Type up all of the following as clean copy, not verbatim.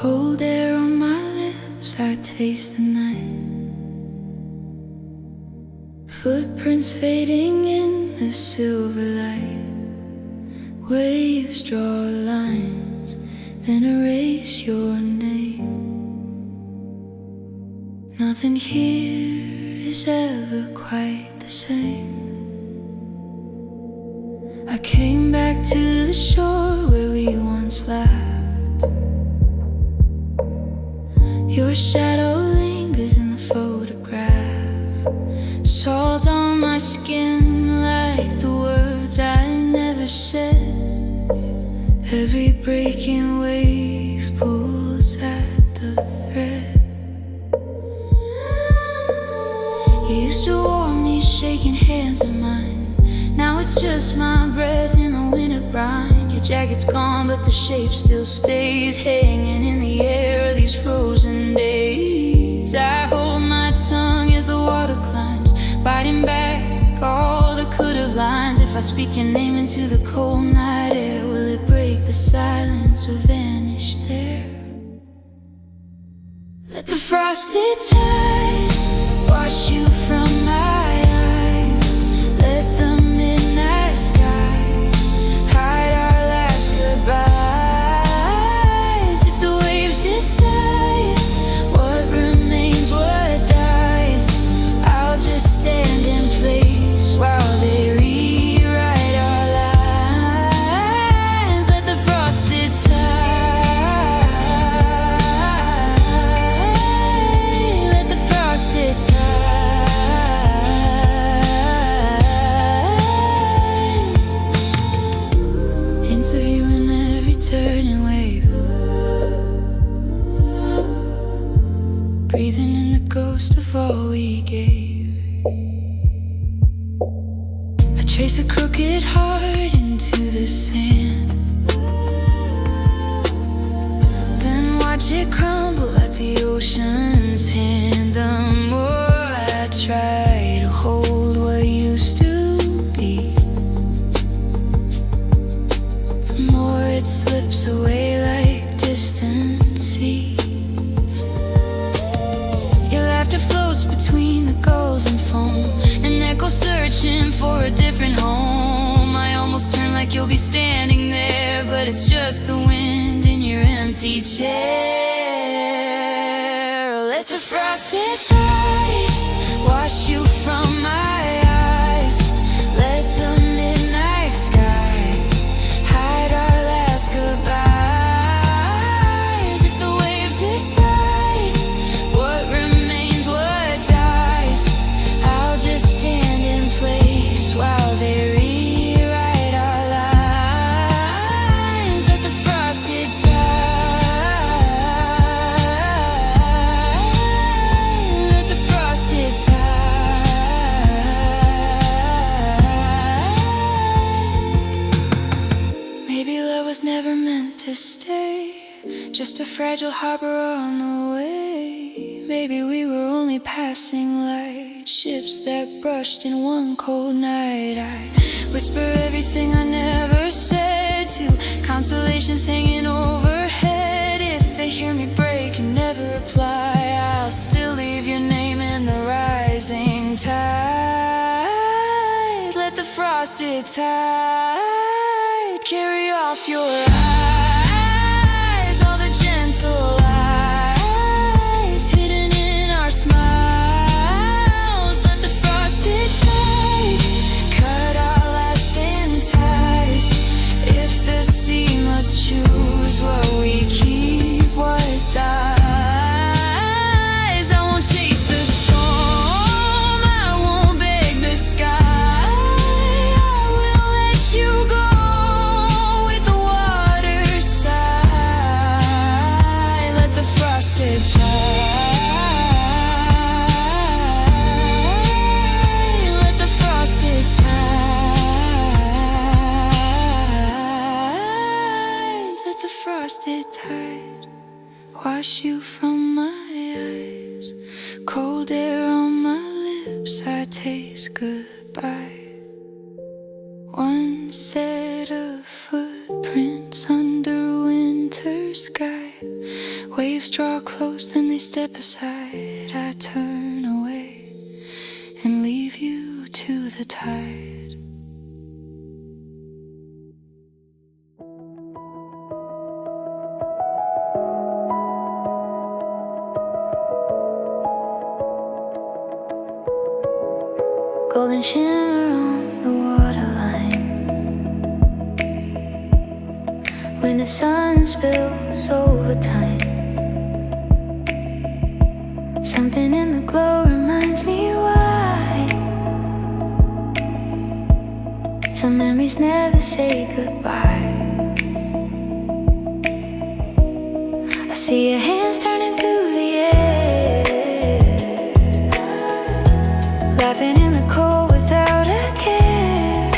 Cold air on my lips, I taste the night. Footprints fading in the silver light. Waves draw lines, then erase your name. Nothing here is ever quite the same. I came back to the shore where we once laughed. Your shadow lingers in the photograph. Salt on my skin like the words I never said. Every breaking wave pulls at the thread. You used to warm these shaking hands of mine. Now it's just my breath in the winter brine. Your jacket's gone, but the shape still stays hanging in the air of these frozen days. I hold my tongue as the water climbs, biting back all the could've lines. If I speak your name into the cold night air, will it break the silence or vanish there? Let the frosted tide wash you from my eyes. Let the midnight sky hide our last goodbyes. If the waves decide what remains, what dies, I'll just stand in place while they rewrite our lines. Let the frosted tide, let the frosted tide. Interviewing every turning wave, breathing in the ghost of all we gave. I trace a crooked heart into the sand, then watch it crumble at the ocean's hand. The more I try to hold what used to be, the more it slips away like distant sea. Your laughter floats between the gulls and foam, an echo searching for a different home. I almost turn like you'll be standing there, but it's just the wind in your empty chair. Let the frosted tide wash you from my eyes. Let the midnight sky hide our last goodbyes. If the waves decide what remains, what dies, I'll just stand in place while they rewrite our lines. Let the frosted tide, let the frosted tide. Maybe love was never meant to stay, just a fragile harbor on the way. Maybe we were only passing light, ships that brushed in one cold night. I whisper everything I never said to constellations hanging overhead. If they hear me break and never reply, I'll still leave your name in the rising tide. Let the frosted tide carry off your eyes, all the gentle lies hidden in our smiles. Let the frosted tide cut our last thin ties. If the sea must choose what we keep, what dies, I won't chase the storm, I won't beg the sky. I will let you go with the water side. Let the frosted tide, let the frosted tide, let the frosted tide wash you from my eyes. Cold air on my lips, I taste goodbye. One set of footprints under winter sky. Waves draw close, then they step aside. I turn away and leave you to the tide. Golden shimmer on the waterline. When the sun spills over time, something in the glow reminds me why some memories never say goodbye. I see your hands turning through the air, laughing in the cold without a care.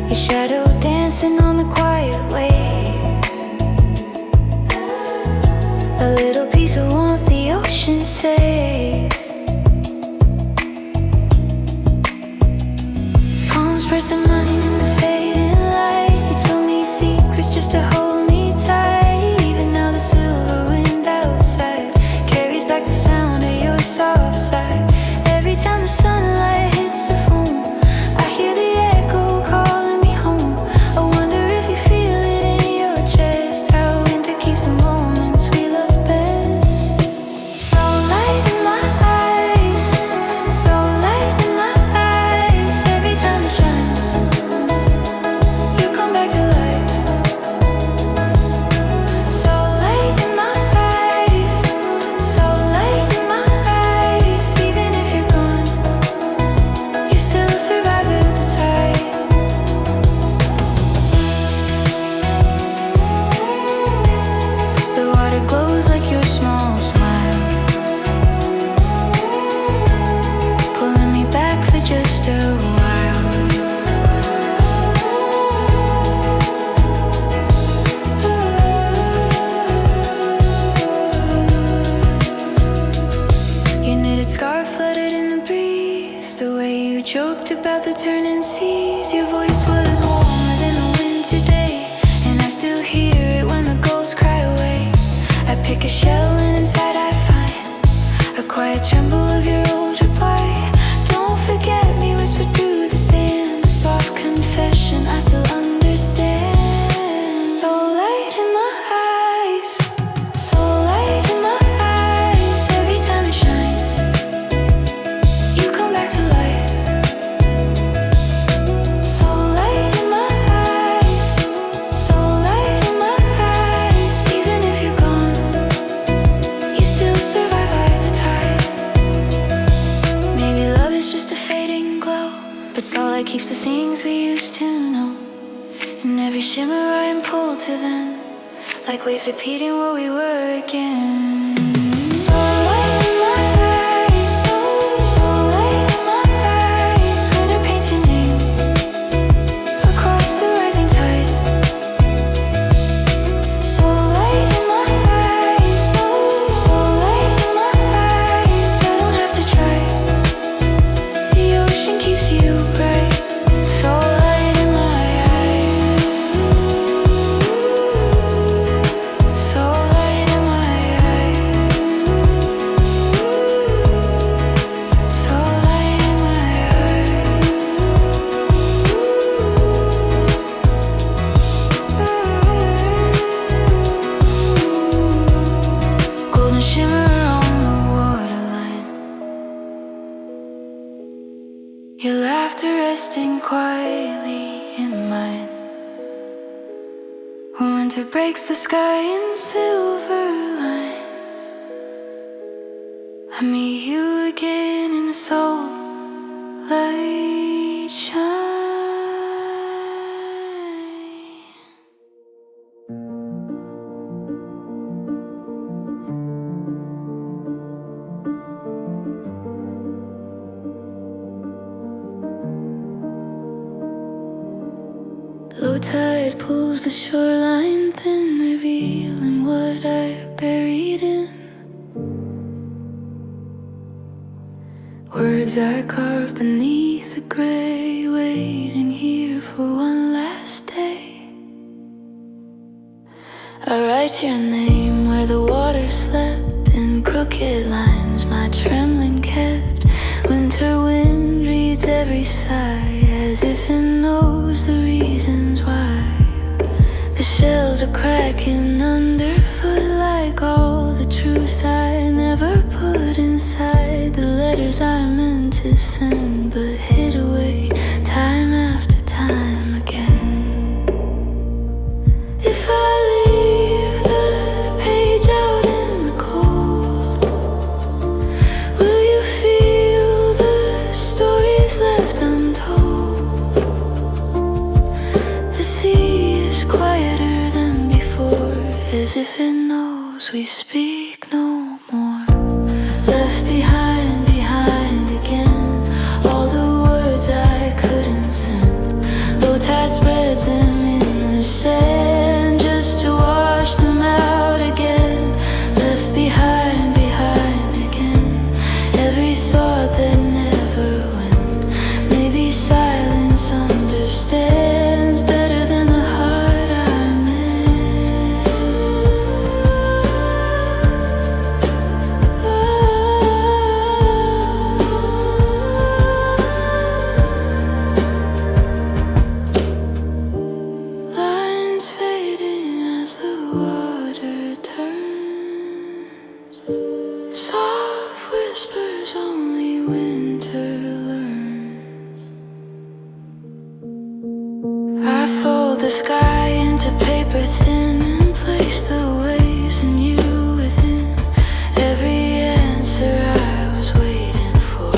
Your shadow dancing on the quiet waves, a little piece of warmth the ocean saves. Palms pressed to mine in the fading light. You told me secrets just to hold me tight. Even now the silver wind outside carries back the sound of your soft side. Every time the sunlight hits the foam, I hear the echo calling me home. I wonder if you feel it in your chest, how winter keeps the moments we love best. So light in my eyes, so light in my eyes. Every time it shines, you come back to life. So light in my eyes, so light in my eyes. Even if you're gone, you still survive with the tide. The water glows like your small smile, pulling me back for just a while. Your knitted scarf fluttered in the breeze, the way you joked about the turning seas. Your voice was warmer than a winter day, and I still hear it when the gulls cry away. I pick a shell and inside I find a quiet tremble of your old reply. Don't forget me, whispered through the sand, a soft confession I still understand. So light in my eyes, so light in my eyes. Every time it shines, you come back to life. So light in my eyes, so light in my eyes. Even if you're gone, you still survive by the tide. Maybe love is just a fading glow, but starlight keeps the things we used to know. And every shimmer I am pulled to them, like waves repeating what we were again. So light in my eyes, so light in my eyes. Winter paints your name across the rising tide. So light in my eyes, so light in my eyes. I don't have to try, the ocean keeps you bright. So light in my eyes, so light in my eyes, so light in my eyes. Golden shimmer on the waterline, your laughter resting quietly in mine. When winter breaks the sky in silver lines, I meet you again in the soul light shine. Low tide pulls the shoreline thin, revealing what I buried in. Words I carved beneath the gray, waiting here for one last day. I write your name where the water slept in crooked lines my trembling kept. Winter wind reads every sigh as if it knows the reasons why. The shells are cracking underfoot like all the truths I never put inside. The letters I meant to send but hid away time after time again. If I leave the page out in the cold, will you feel the stories left untold? The sea is quieter than before, as if it knows we speak no more. Left behind, behind again, all the words I couldn't send. Low tide spreads them in the sand just to wash them out again. Left behind, behind again, every thought that never went. Maybe silence understands better than the heart I meant. Lines fading as the water turns. Soft whispers only winter learns. I fold the sky into paper thin and place the waves and you within. Every answer I was waiting for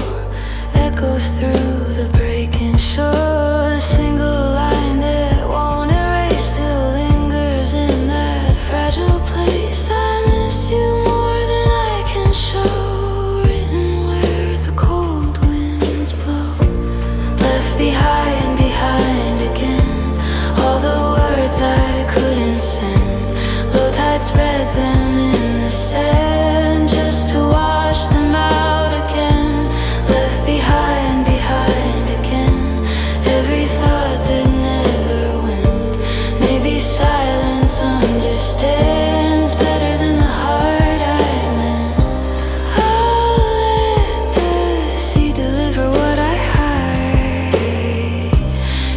echoes through the breaking shore. The single line that won't erase still lingers in that fragile place. I miss you more than I can show, written where the cold winds blow. Left behind, behind again, all the words I couldn't send. Low tide spreads them in the sand just to wash them out again. Left behind, behind again, every thought that never went. Maybe silence understands better than the heart I meant. I'll let the sea deliver what I hide.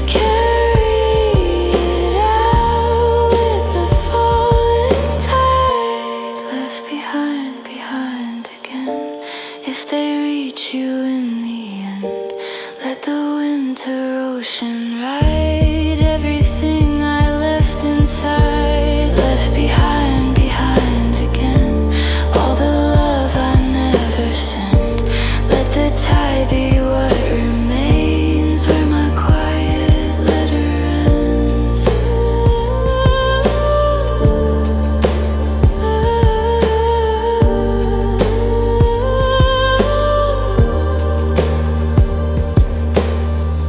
Carry it out with the falling tide. Left behind, behind again, if they reach you in the end. Let the winter ocean ride everything I left inside. Left behind, behind again, all the love I never sent. Let the tide be what remains where my quiet letter ends.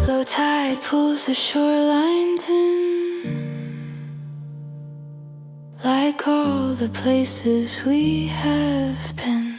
Low tide pulls the shoreline in, like all the places we have been.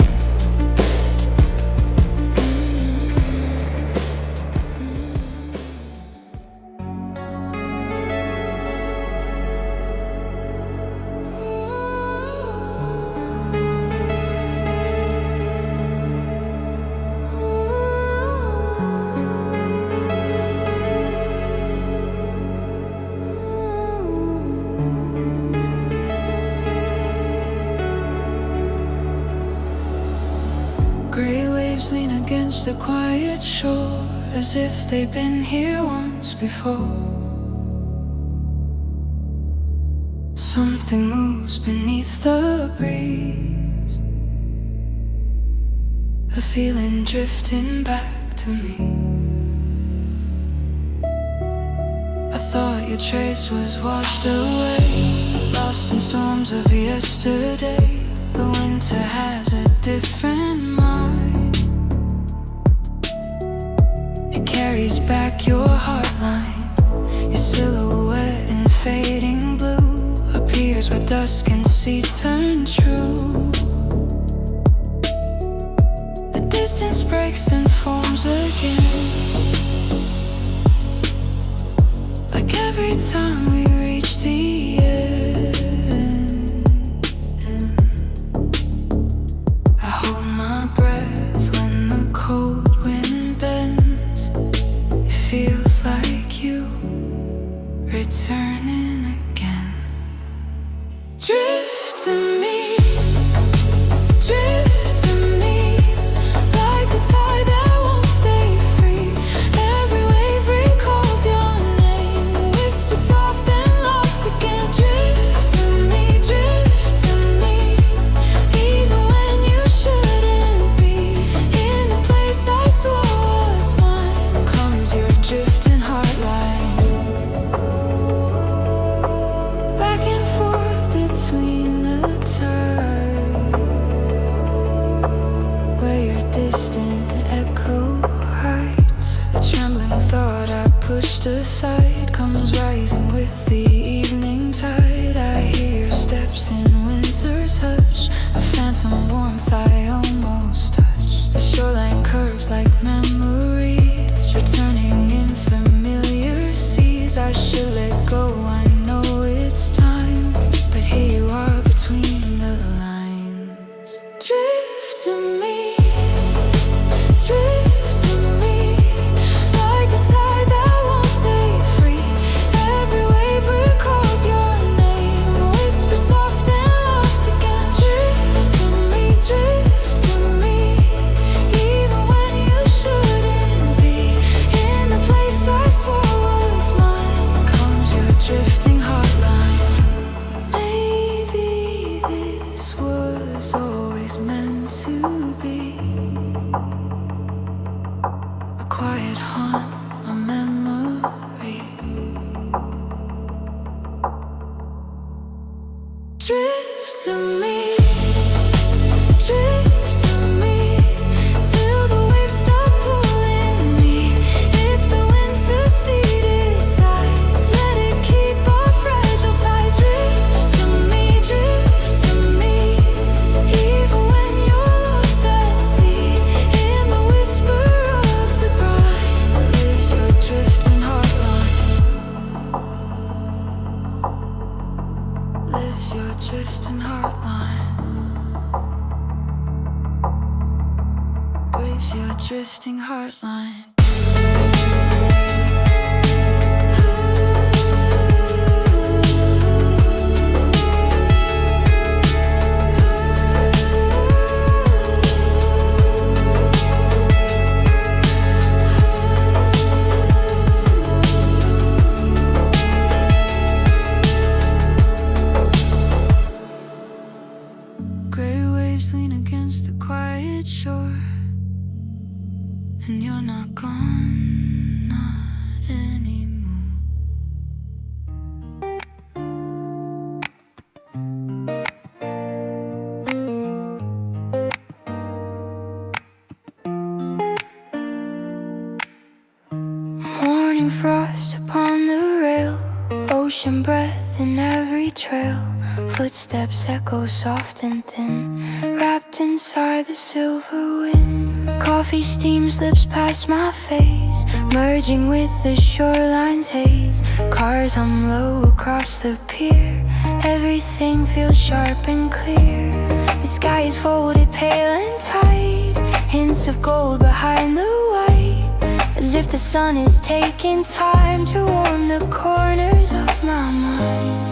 Gray waves lean against the quiet shore as if they've been here once before. Something moves beneath the breeze, a feeling drifting back to me. I thought your trace was washed away, lost in storms of yesterday. The winter has a different mind. It carries back your heartline, your silhouette in fading blue appears where dusk and sea turn true. The distance breaks and forms again, like every time we reach the end. to me, drift to me, like the tide that won't stay free. Every wave recalls your name, whispered soft and lost again. Drift to me, even when you shouldn't be. In the place I swore was mine comes your drifting heartline. Back and forth between the tide, where your distant echo hides. A trembling thought I pushed aside comes rising with the evening tide. I hear your steps in winter's hush, a phantom warmth I almost touch. The shoreline curves like memories, returning in familiar seas. I should let go, I know it's time, but here you are between the lines. Drift to me, like a tide that won't stay free. Every wave recalls your name, whisper soft and lost again. Drift to me, even when you shouldn't be. In the place I swore was mine comes your drifting heartline. Maybe this was always meant to be a quiet haunt, a memory. Drift to me, till the waves stop pulling me. If the wind to sea decides, let it keep our fragile ties. Drift to me, even when you're lost at sea. In the whisper of the brine lives your drifting heartline. Lives your drifting heartline. Graves your drifting heartline. Gray waves lean against the quiet shore, and you're not gone, not anymore. Morning frost upon the rail, ocean breath in every trail. Footsteps echo soft and thin, wrapped inside the silver wind. Coffee steam slips past my face, merging with the shoreline's haze. Cars hum low across the pier, everything feels sharp and clear. The sky is folded pale and tight, hints of gold behind the white, as if the sun is taking time to warm the corners of my mind.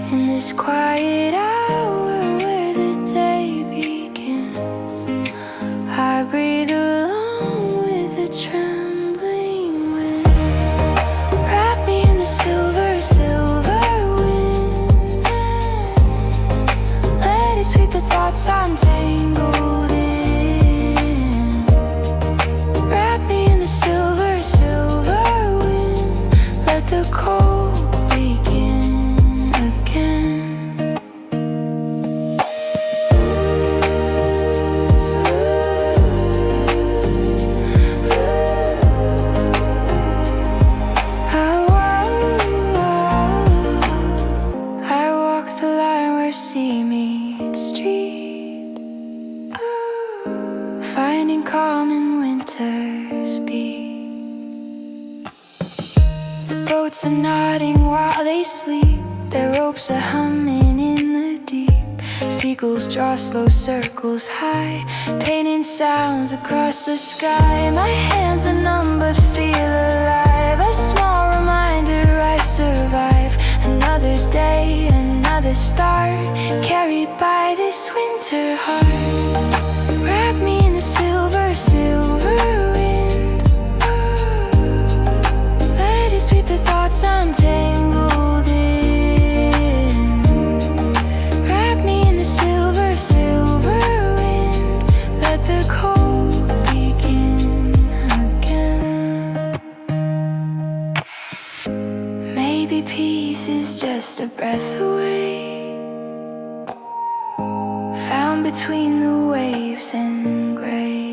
In this quiet hour where the day begins, I breathe along with the trembling wind. Wrap me in the silver, silver wind. Let it sweep the thoughts I'm tangled in. Wrap me in the silver, silver wind. Let the cold begin again. I walk the line where sea meets street, finding calm in winter's beat. The boats are nodding while they sleep, their ropes are humming in the deep. Seagulls draw slow circles high, painting sounds across the sky. My hands are numb but feel alive, a small reminder I survive. Another day, another start, carried captured by this winter heart. Wrap me in the silver, silver wind. Let it sweep the thoughts I'm tangled in. Wrap me in the silver, silver wind. Let the cold begin again. Maybe peace is just a breath away, found between the waves and gray.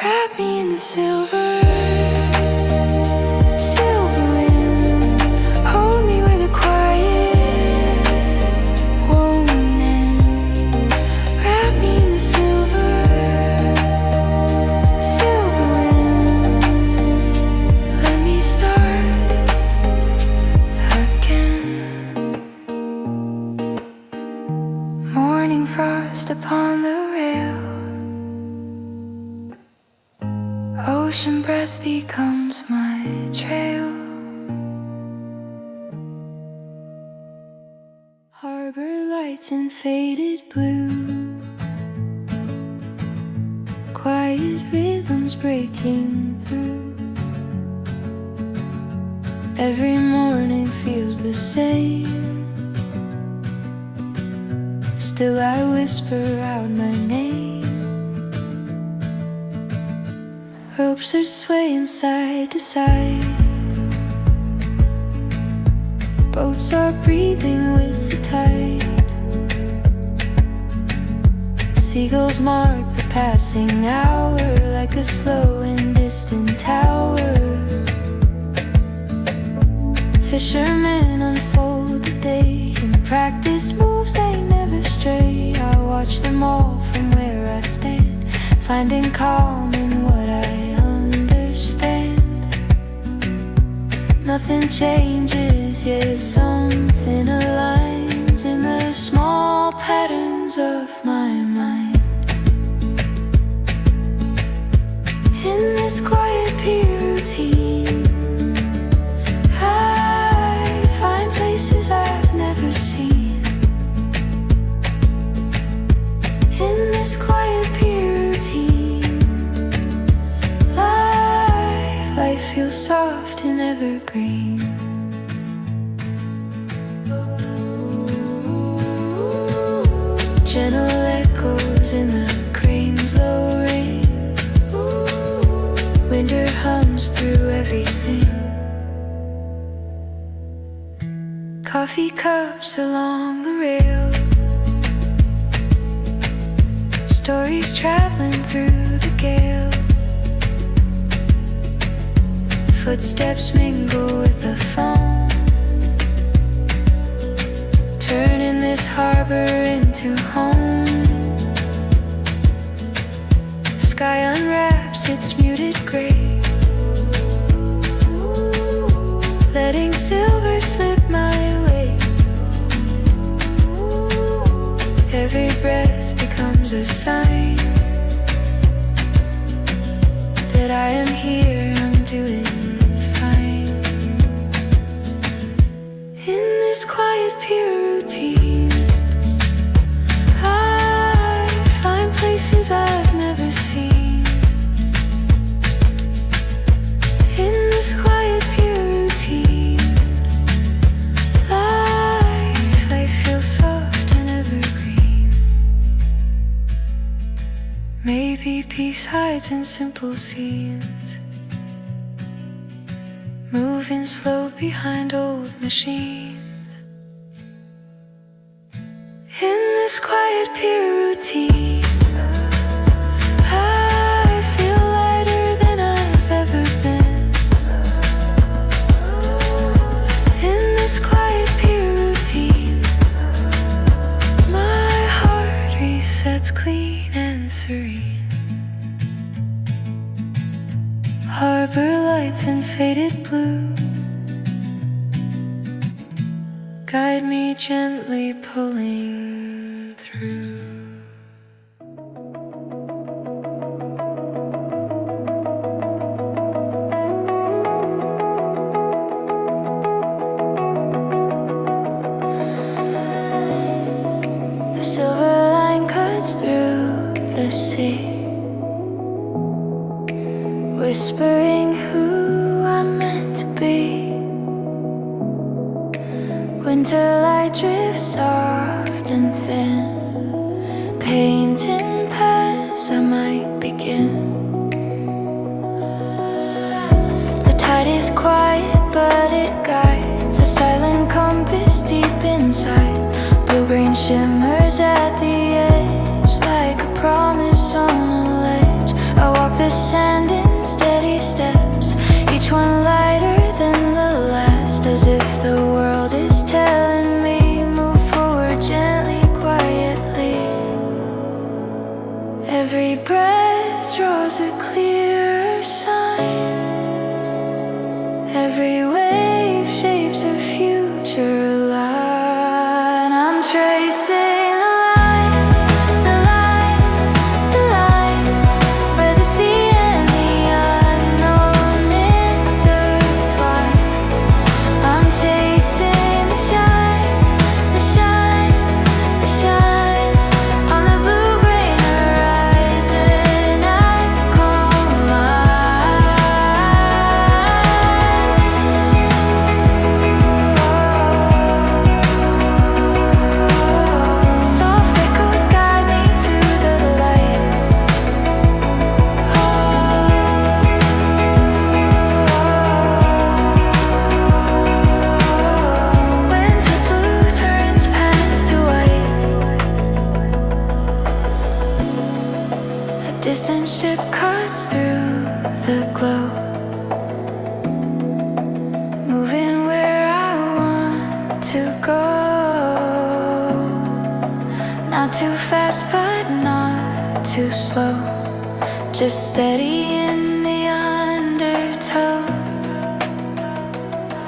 Wrap me in the silver, silver wind. Hold me where the quiet won't end. Wrap me in the silver, silver wind. Let me start again. Morning frost upon the rail. Ocean breath becomes my trail. Harbor lights in faded blue. Quiet rhythms breaking through. Every morning feels the same. Still I whisper out my name. Ropes are swaying side to side. Boats are breathing with the tide. Seagulls mark the passing hour like a slow and distant tower. Fishermen unfold the day in practice moves they never stray. I watch them all from where I stand, finding calm in what I understand. Nothing changes, yet something aligns in the small patterns of my mind. In this quiet Pier Routine, I find places I've never seen. In this quiet Pier Routine, life feels soft and evergreen. Gentle echoes in the crane's low ring. Winter hums through everything. Coffee cups along the rail. Stories traveling through the gale. Footsteps mingle with the foam, turning this harbor into home. Sky unwraps its muted gray, letting silver slip my way. Every breath becomes a sign that I am here, I'm doing fine. In this quiet Pier Routine, I find places I've never seen. In this quiet Pier Routine, life feels soft and evergreen. Maybe peace hides in simple scenes, moving slow behind old machines. In this quiet Pier Routine, I feel lighter than I've ever been. In this quiet Pier Routine, my heart resets clean and serene. Harbor lights in faded blue guide me gently pulling through. silver line cuts through the sea, whispering who I'm meant to be. Winter light drifts soft and thin, painting paths I might begin. The tide is quiet, but it guides a silent compass deep inside. Bluegrain shimmers at the edge, like a promise on a ledge. I walk the sand in steady steps, each one lighter than the last, as if the world is telling me move forward gently, quietly. Every breath draws a clearer sign, every wave shapes a future line. I'm tracing the line, the line, the line, where the sea and the unknown intertwine. I'm chasing the shine, the shine, the shine on the blue-green horizon I call mine. Soft echoes guide me to the light. Winterblue turns past to white. A distant ship cuts through the glow, moving where I want to go. Not too fast, but not too slow, just steady in the undertow.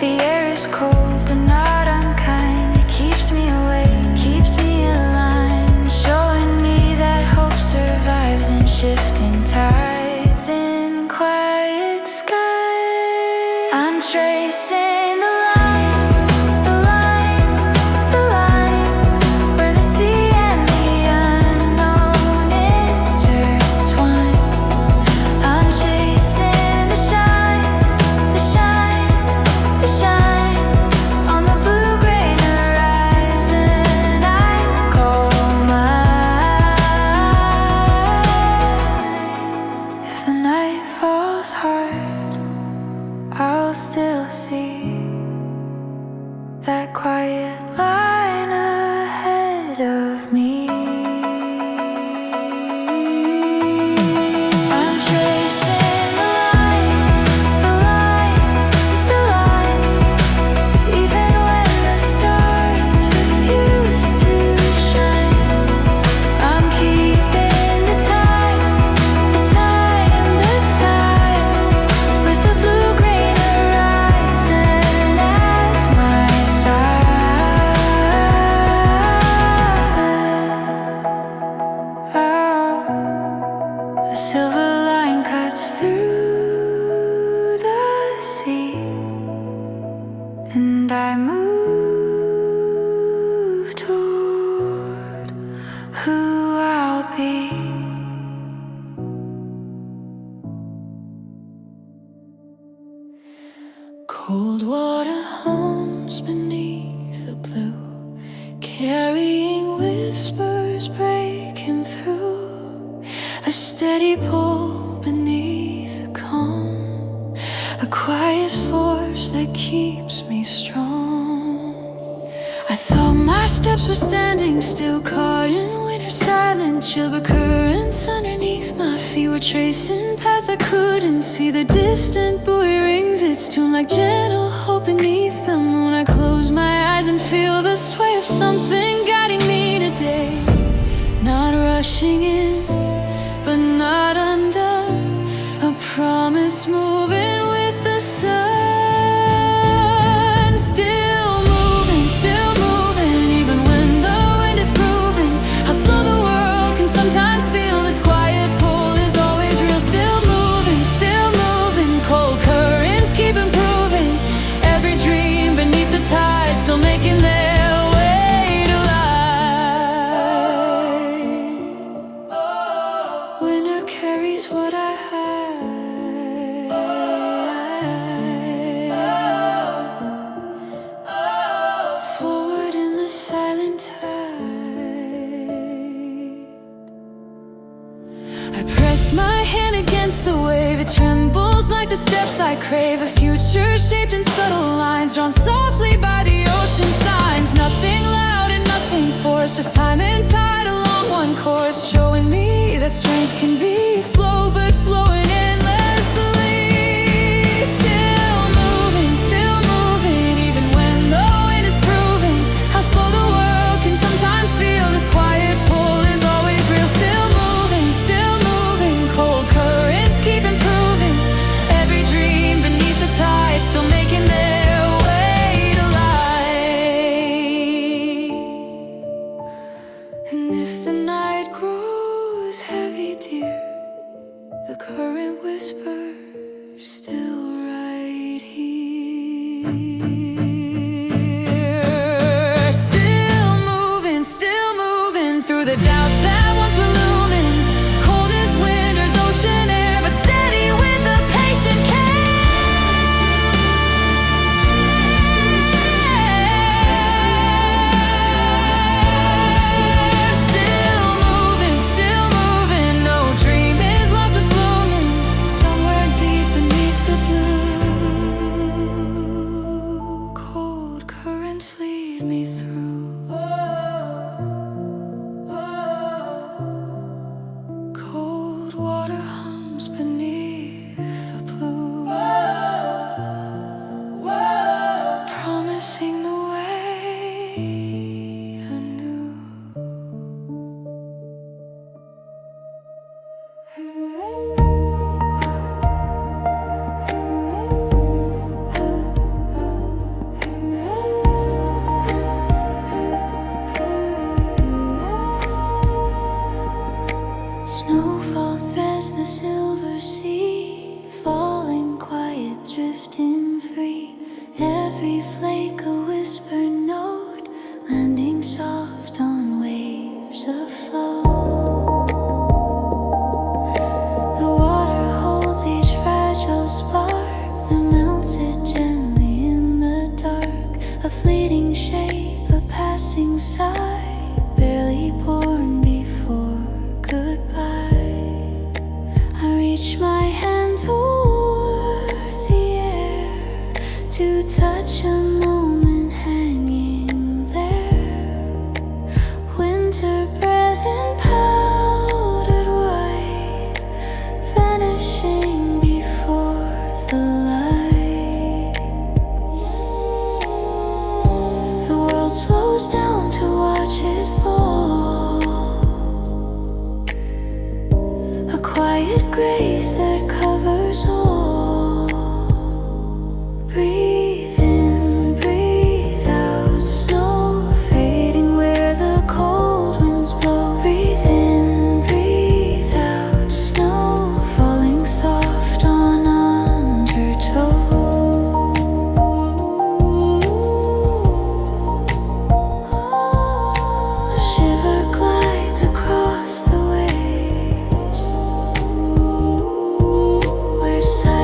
The air is cold, but not unkind. It keeps me awake, keeps me aligned, showing me that hope survives in shifting tides in quiet skies. I'm tracing the line, the line, the line, where the sea and the unknown intertwine. I'm chasing the shine, the shine, the shine on the blue-green horizon I call mine. If the night falls hard, I'll still see that quiet line ahead of me. I'm tracing the line, the line, the line, even when the stars refuse to shine. I'm keeping the time, the time, the time, with the blue-green horizon as my side. Oh, the silver line cuts through the sea, and I move toward who I'll be. Cold water hums beneath the blue, carrying whispers breaking through. A steady pull beneath the calm, a quiet force that keeps me strong. I thought my steps were standing still, caught in winter silence. Chill but currents underneath my feet were tracing paths I couldn't see. The distant buoy rings its tune like gentle hope beneath the moon. I close my eyes and feel the sway of something guiding me today. Not rushing in, but not undone. A promise moving with the sun. Still moving, even when the wind is proving how slow the world can sometimes feel. This quiet pull is always real. Still moving, cold currents keep improving. Every dream beneath the tide still making their way to life. silent tide. I press my hand against the wave, it trembles like the steps I crave. A future shaped in subtle lines, drawn softly by the ocean signs. Nothing loud and nothing forced, just time and tide along one course, showing me that strength can be slow but flowing endlessly. Still moving, even when the wind is proving how slow the world can sometimes feel. This quiet pull is always real. Still moving, cold currents keep improving. Every dream beneath the tide, still making their way to light. And if the night grows heavy, dear, the current whispers still right here. Still moving through the doubts that once were looming. Cold as winter's ocean air, but steady with a patient care. Still moving, no dream is lost, just blooming somewhere deep beneath the blue. Cold currents lead me through. Cold water hums beneath the blue, promising the way anew. Snowfall threads the silver sea, falling quiet, drifting free. Every flake a whisper note, landing soft on waves afloat. The water holds each fragile spark that melts it gently in the dark. A fleeting shape, a passing sigh, barely born before goodbye. I reach my hand toward the air to touch a moment hanging there. Winter breath in powdered white, vanishing before the light. The world slows down to watch it fall. A quiet grace that covers all. Breathe in, breathe out, snow fading where the cold winds blow. Breathe in, breathe out, snow falling soft on undertow. A shiver glides across the waves, where silence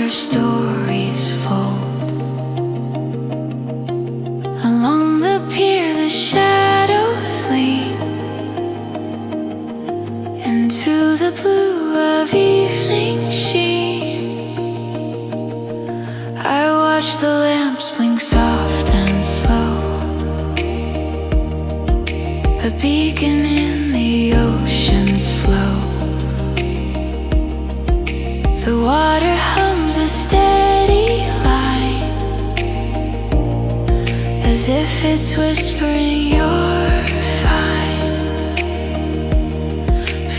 her stories fold. Along the pier the shadows lean into the blue of evening sheen. I watch the lamps blink soft and slow, a beacon in the ocean's flow. The water hums a steady line, as if it's whispering you're fine.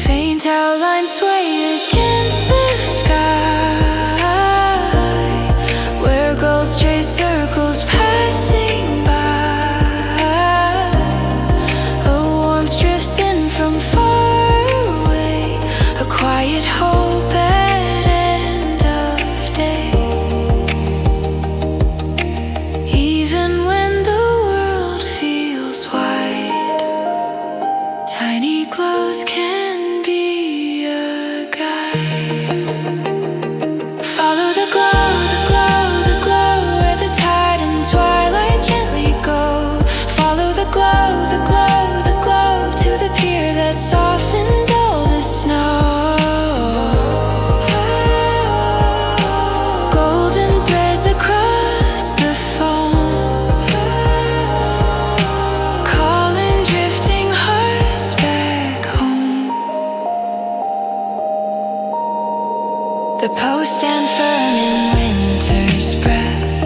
Faint outlines sway against the sky, where gulls chase circles passing by. A warmth drifts in from far away, a quiet hope at end of day. Even when the world feels wide, tiny glows can be a guide. Follow the glow, the glow, the glow, where the tide and twilight gently go. Follow the glow, the glow, the glow, to the pier that softens all the snow. Golden threads across the foam, calling drifting hearts back home. The posts stand firm in winter's breath,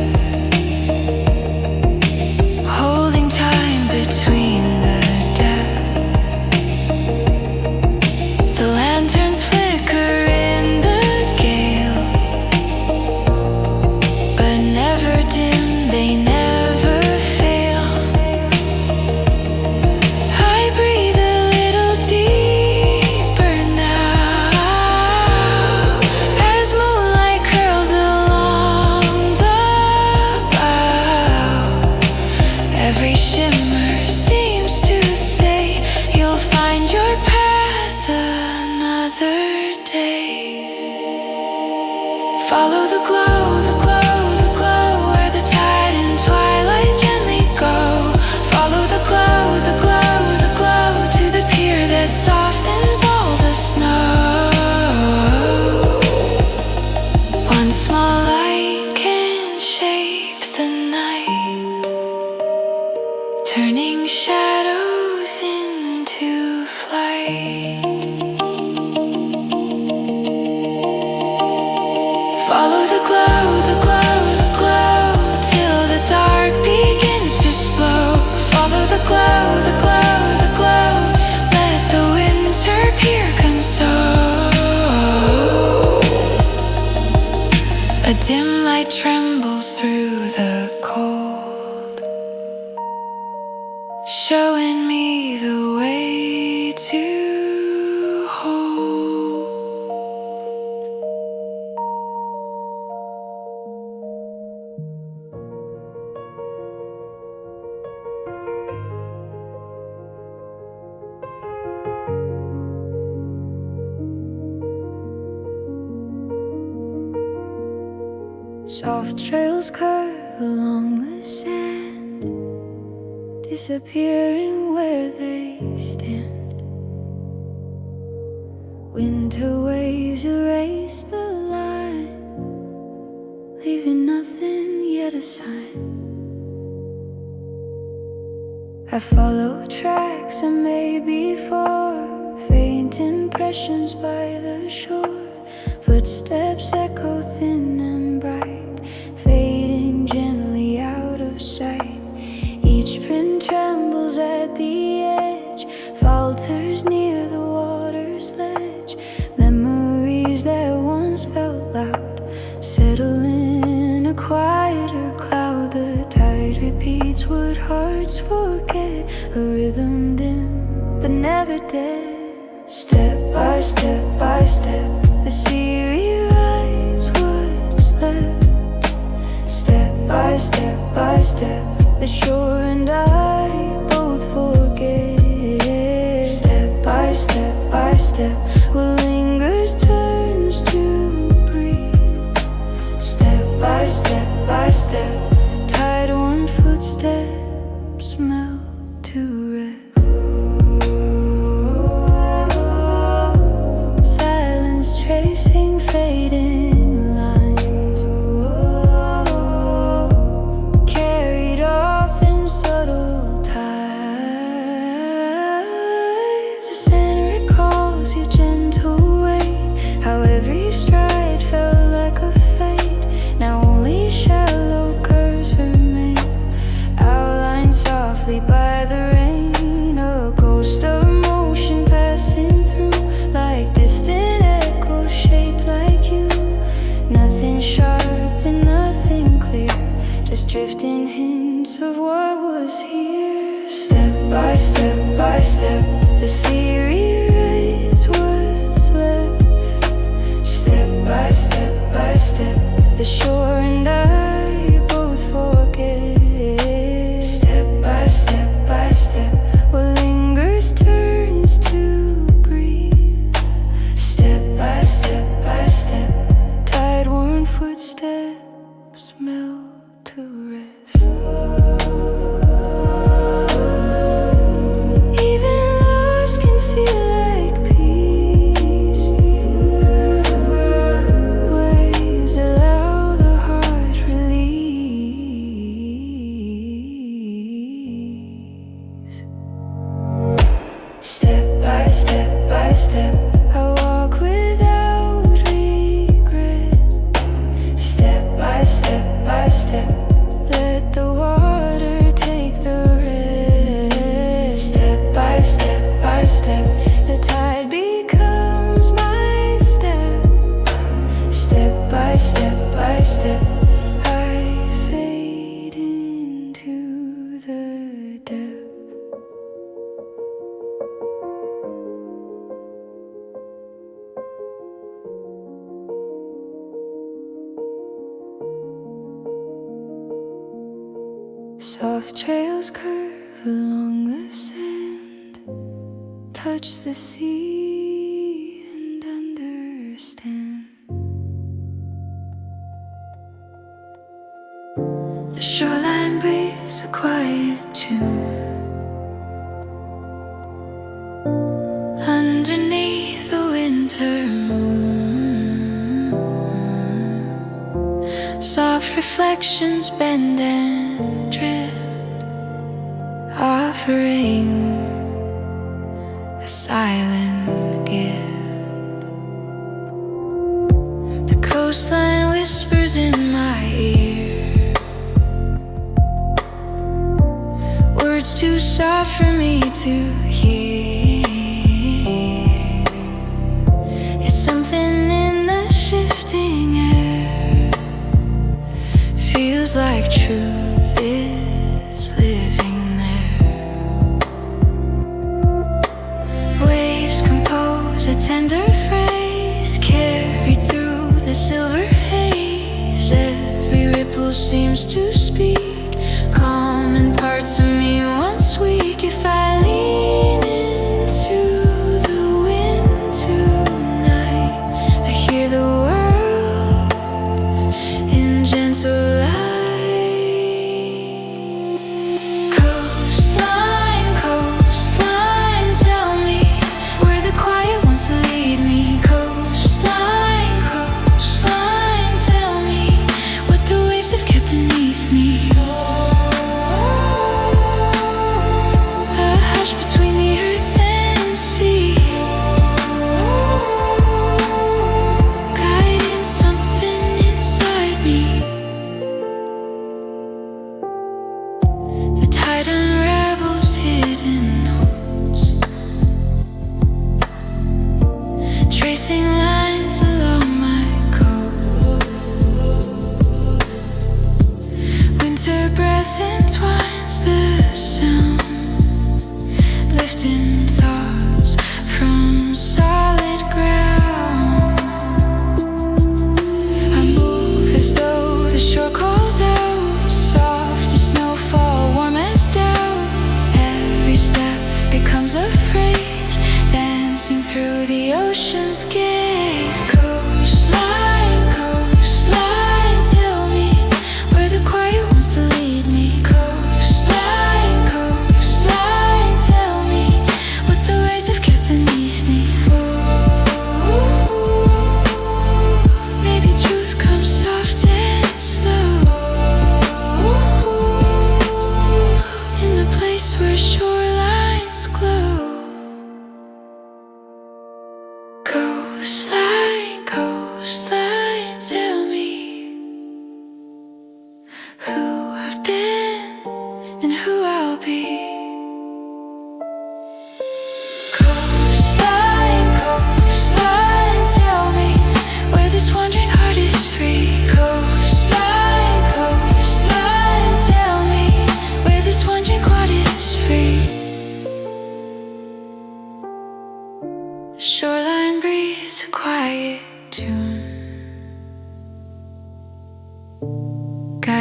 holding time between the death. The lanterns flicker in the gale, but never dim, they never fail. I breathe a little deeper now, as moonlight curls along the bow. Every shimmer seems to say you'll find your path another day. Follow the glow, the glow, the glow, where the tide and twilight gently go. Follow the glow, the glow, the glow, to the pier that softens all the snow. One small light can shape the night, turning shadows into flight. Follow the glow, the glow, the glow, till the dark begins to slow. Follow the glow, the glow, the glow, let the winter pier console. A dim light trembles through the cold, showing me the way to hold. Soft trails curve along the sand, disappearing where they stand. Winter waves erase the line, leaving nothing yet a sign. I follow tracks I made before, faint impressions by the shore. Footsteps echo thin and bright, fading gently out of sight. Each print trembles at the edge, falters near the water's ledge. Memories that once felt loud settle in a quieter cloud. The tide repeats what hearts forget, a rhythm dim but never dead. Step by step by step, the sea rewrites what's left. Step by step by step, the shore and I both forget. Step by step by step, what lingers turns to breathe. as drifting hints of what was here. Step by step by step, the sea rewrites what's left. Step by step by step, the shore and I both forget. Step by step by step, what lingers turns to breathe. Step by step by step, tide-worn footsteps melt to rest. Even lost can feel like peace. Waves allow the heart release. Step by step by step, I walk without regret. Step by step by step, let the water take the rest. Step by step by step, the tide becomes my step. Step by step by step, I fade into the depth. Soft trails curve along the sand, touch the sea and understand. The shoreline breathes a quiet tune. Underneath the winter moon, soft reflections bend and drift, offering a silent gift. The coastline whispers in my ear, words too soft for me to hear. It's something in the shifting air, feels like truth is living there. Waves compose a tender phrase, carried through the silver haze. Every ripple seems to speak, calm in parts of me once weak. If I lean into the wind tonight, I hear the world in gentle light. Coastline, coastline, tell me where the quiet wants to lead me. Coastline, coastline, tell me what the waves have kept beneath me. A hush between the earth and sea, guiding something inside me. The tide unravels hidden notes, tracing lines along my coat. Winter breath entwines the sound, lifting thoughts from solid ground. I move as though the shore calls out, soft as snowfall, warm as doubt. Every step becomes a phrase, dancing through the ocean's gaze. Coastline, coastline, tell me where the quiet wants to lead me. Coastline, coastline, tell me what the waves have kept beneath me. Oh,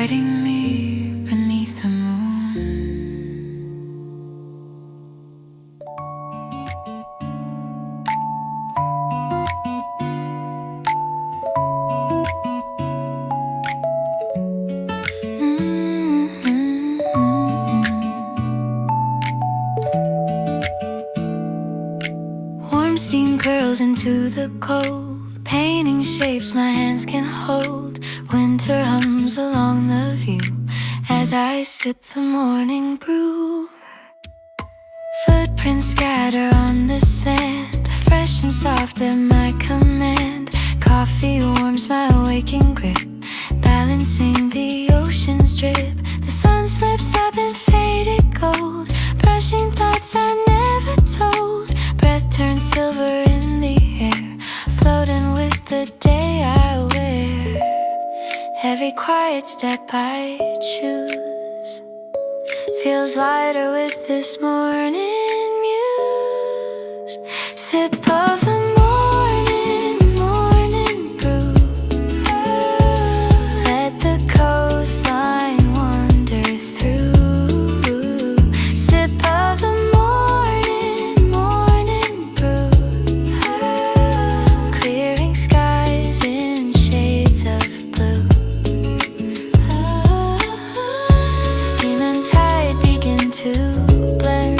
guiding me beneath the moon. Warm steam curls into the cold, painting shapes my hands can hold. Winter hums along the view as I sip the morning brew. Footprints scatter on the sand, fresh and soft at my command. Coffee warms my waking grip, balancing the ocean's drip. The sun slips up in faded gold, brushing thoughts I never told. Breath turns silver in the air, floating with the day I wear. Every quiet step I choose feels lighter with this morning muse. Sip of the morning brew. Let the coastline wander through. Sip of the morning brew. Clearing skies in shades of blue. Steam and tide begin to blend,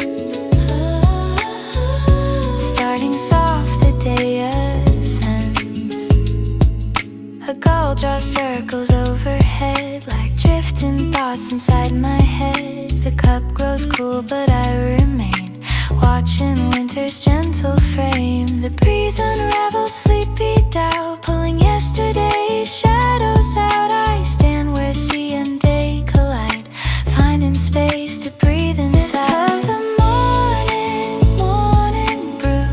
starting soft the day ascends. A gull draws circles overhead, like drifting thoughts inside my head. The cup grows cool but I remain, watching winter's gentle frame. The breeze unravels sleepy doubt, pulling yesterday's shadows out. I stand where sea and day collide, finding space to breathe inside. Sip of the morning brew.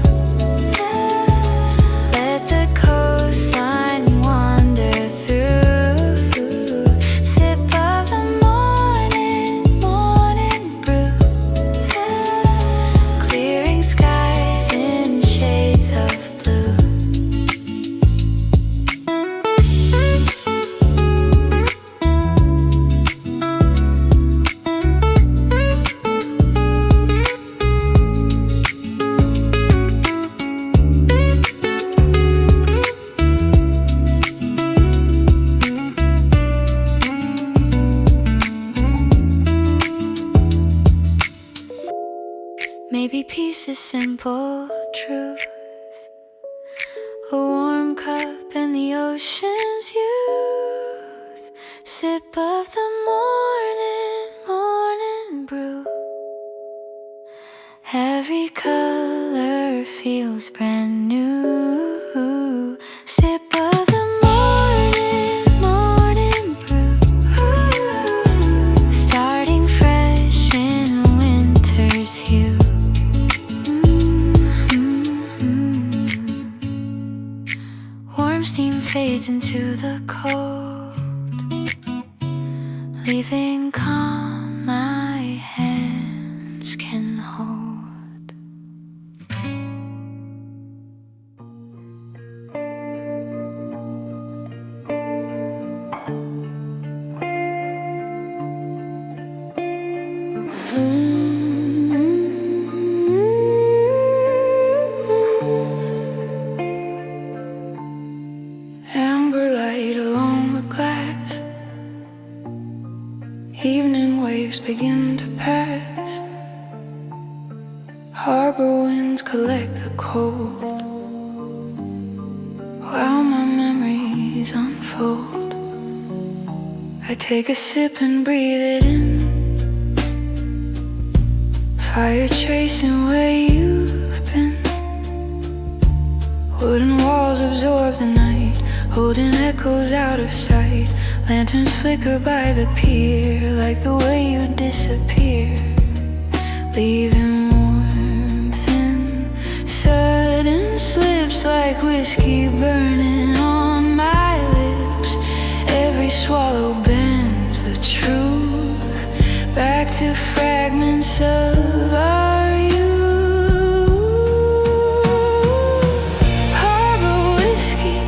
Let the coastline wander through. Sip of the morning brew. Clearing skies in shades of blue. Maybe peace is simple truth, a warm cup in the ocean's youth. Sip of the morning brew. Every color feels brand new. Sip of the morning brew. Starting fresh in winter's hue. Warm steam fades into the cold, leaving calm my hands can hold. Amber light along the glass, evening waves begin to pass. Harbor winds collect the cold, while my memories unfold. I take a sip and breathe it in, fire tracing where you've been. Wooden walls absorb the night, holding echoes out of sight. Lanterns flicker by the pier, like the way you disappear, leaving warmth in sudden slips, like whiskey burning on my lips. Every swallow bends the truth back to fragments of our youth. Harbor Whisky,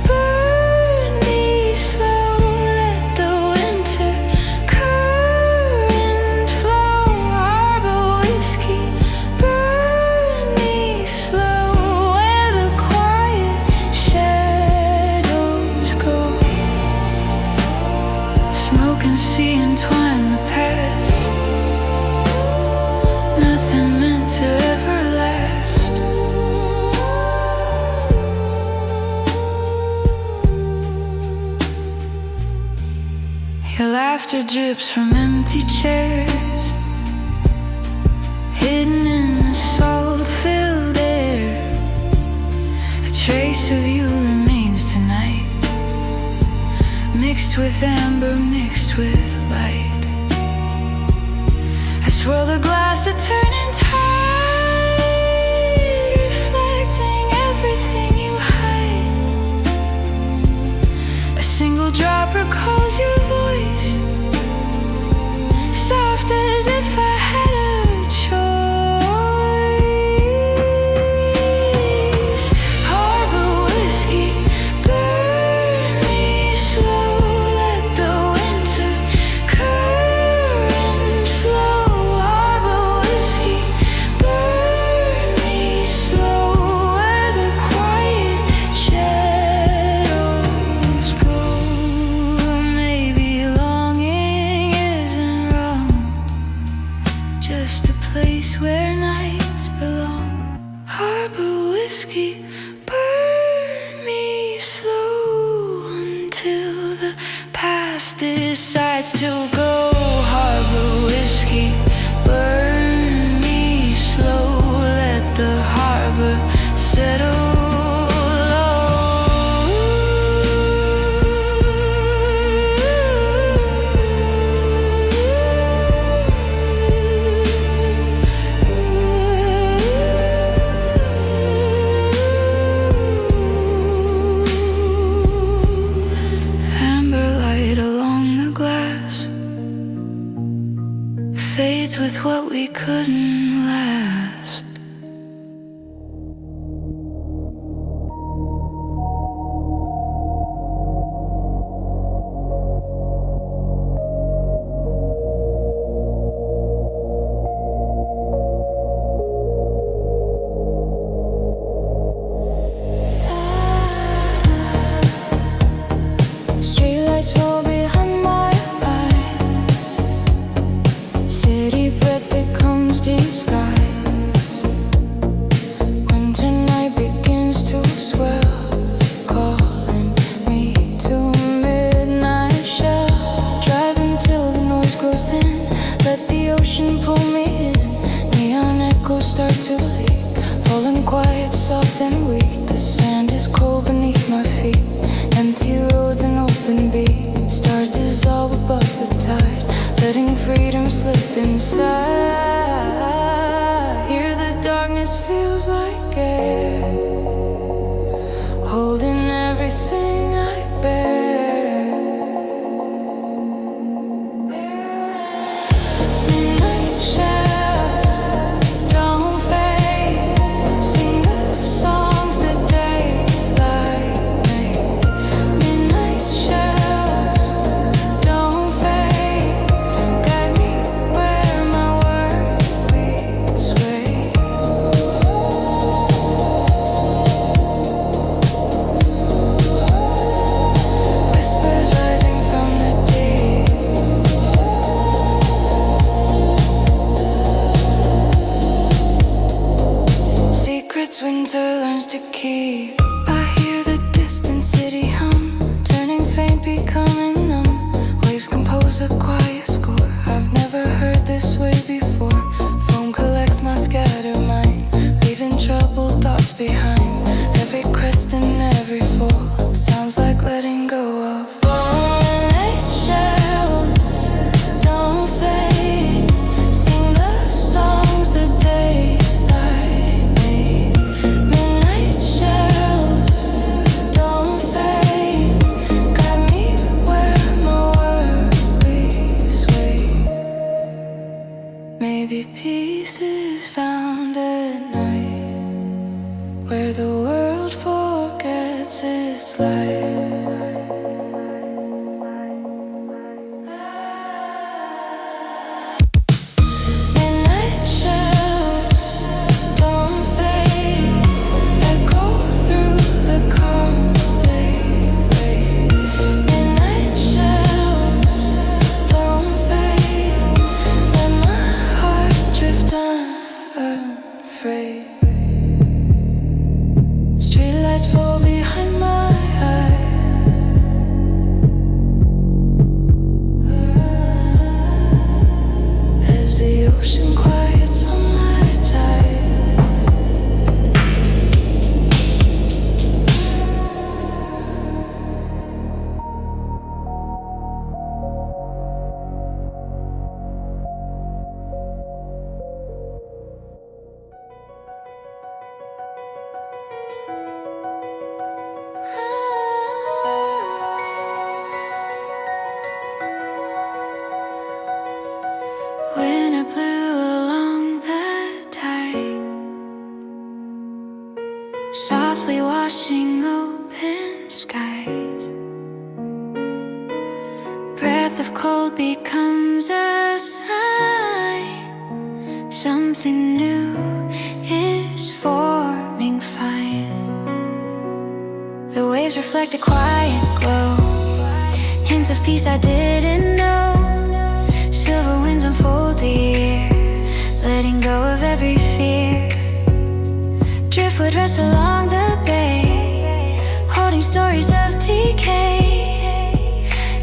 burn me slow, let the winter Your laughter drips from empty chairs, hidden in the salt-filled air. A trace of you remains tonight, mixed with amber, mixed with light. I swirl the glass, a turning tide, reflecting everything you hide. A single drop recalls your voice, soft as if I had a choice. Harbor Whisky, burn me slow, let the winter current flow. Harbor Whisky, burn me slow, where the quiet shadows go. Maybe longing isn't wrong, just a place where nights belong. Harbor Whisky, burn me slow until the past decides to go. Harbor Whisky, burn me slow, let the harbor settle amber light along the glass, fades with what we couldn't last. Streetlights fall behind my eye, city breath becomes deep sky. Winter night begins to swell, calling me to midnight shell. Drive until the noise grows thin, let the ocean pull me in. Neon echoes start to leak, falling quiet, soft and weak. The sand is cold beneath my feet, empty roads and open beat. Stars dissolve above the tide, letting freedom slip inside. Here the darkness feels like air, holding everything I bear. Midnight shadows don't fade, sing the songs the daylight made. Midnight shadows don't fade, guide me where my worries wait. Whispers rising from the deep, secrets winter learns to keep. I hear the distant city hum, turning faint, becoming numb. Waves compose a quiet score, I've never heard this way before. Foam collects my scattered mind, leaving troubled thoughts behind. Every crest and every fall sounds like letting go of. Midnight shadows don't fade, sing the songs the daylight made. Midnight shadows don't fade, guide me where my worries wait. Maybe peace is found at night, where the world forgets its light. Midnight shadows don't fade, echo through the calm they lay. Midnight shadows don't fade, let my heart drift unafraid. Streetlights fall behind my eyes, becomes a sign. Something new is forming fine. The waves reflect a quiet glow, hints of peace I didn't know. Silver winds unfold the year, letting go of every fear. Driftwood rests along the bay, holding stories of decay.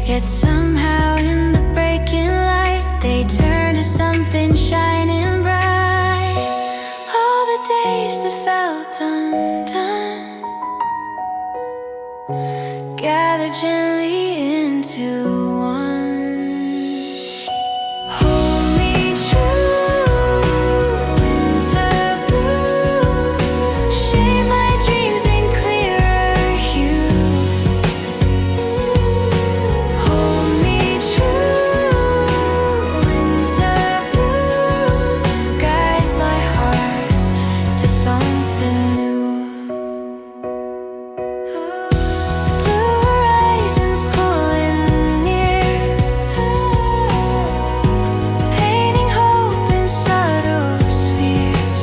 Yet somehow in the breaking light, they turn to something shining bright. All the days that felt undone gather gently into one. Hold me true, Winterblue, shape my dreams in clearer hue. Hold me true, Winterblue, guide my heart to something new. Blue horizons pulling near, painting hope in subtle spheres.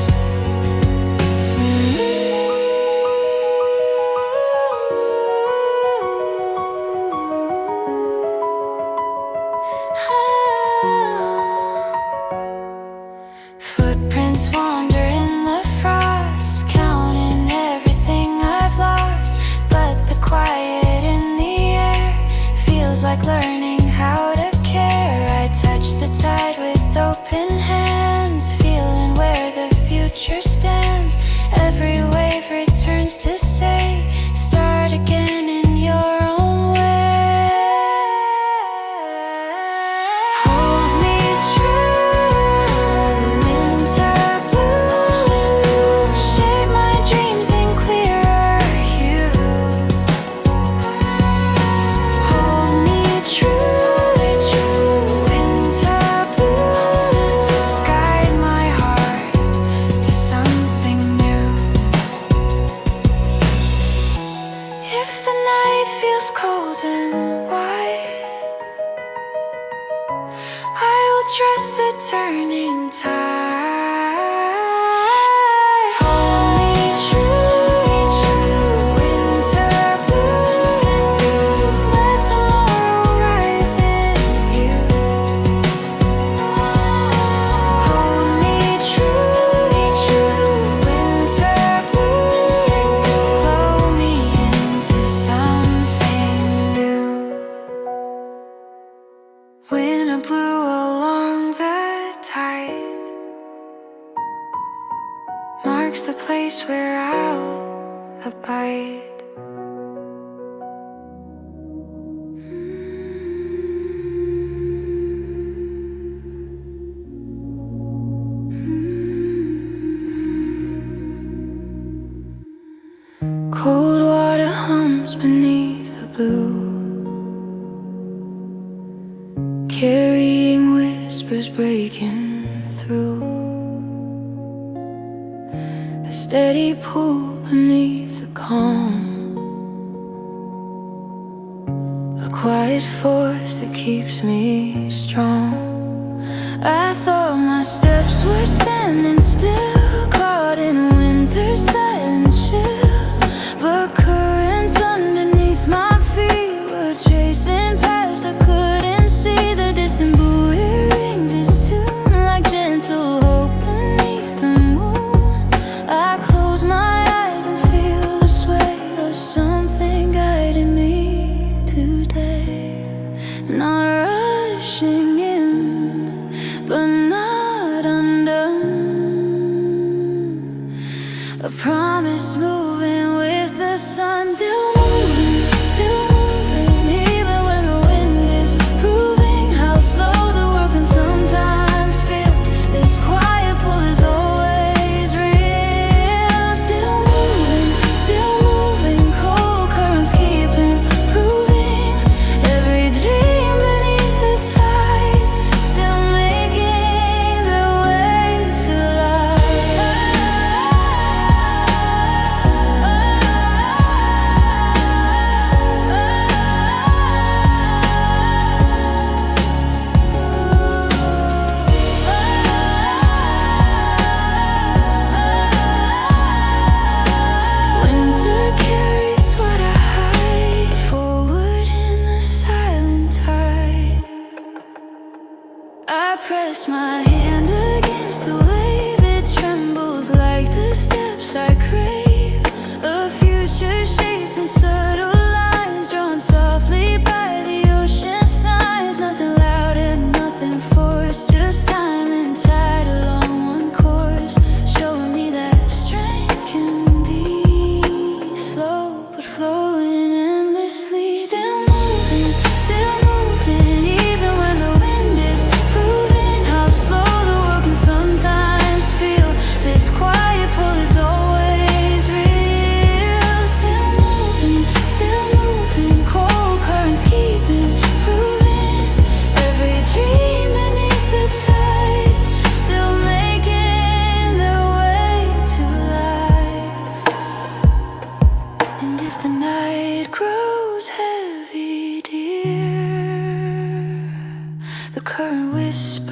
Footprints wander in the frost, counting everything I've lost. But the quiet in the air feels like learning how to care. I touch the tide with open hands, feeling where the future stands. Every wave returns to say, start again in your own way. Hold me true, Winterblue, shape my dreams in clearer hue. Hold me true, Winterblue, guide my heart to something new. If the night feels cold and white, I will trust the turning tide. Hold me true, Winterblue, let tomorrow rise in view. Hold me true, Winterblue, blow me into something new. Winter blew along the tide, marks the place where I'll abide. Cold water hums beneath the blue, carrying whispers breaking through. A steady pull beneath the calm, a quiet force that keeps me strong. I thought my steps were standing still, caught in winter's silent chill. But currents underneath my feet were chasing past. I couldn't see the distant buoy rings its tune like gentle hope beneath the moon. I close my eyes and feel the sway of something guiding me today. Not rushing in, but not undone. A promise current whisper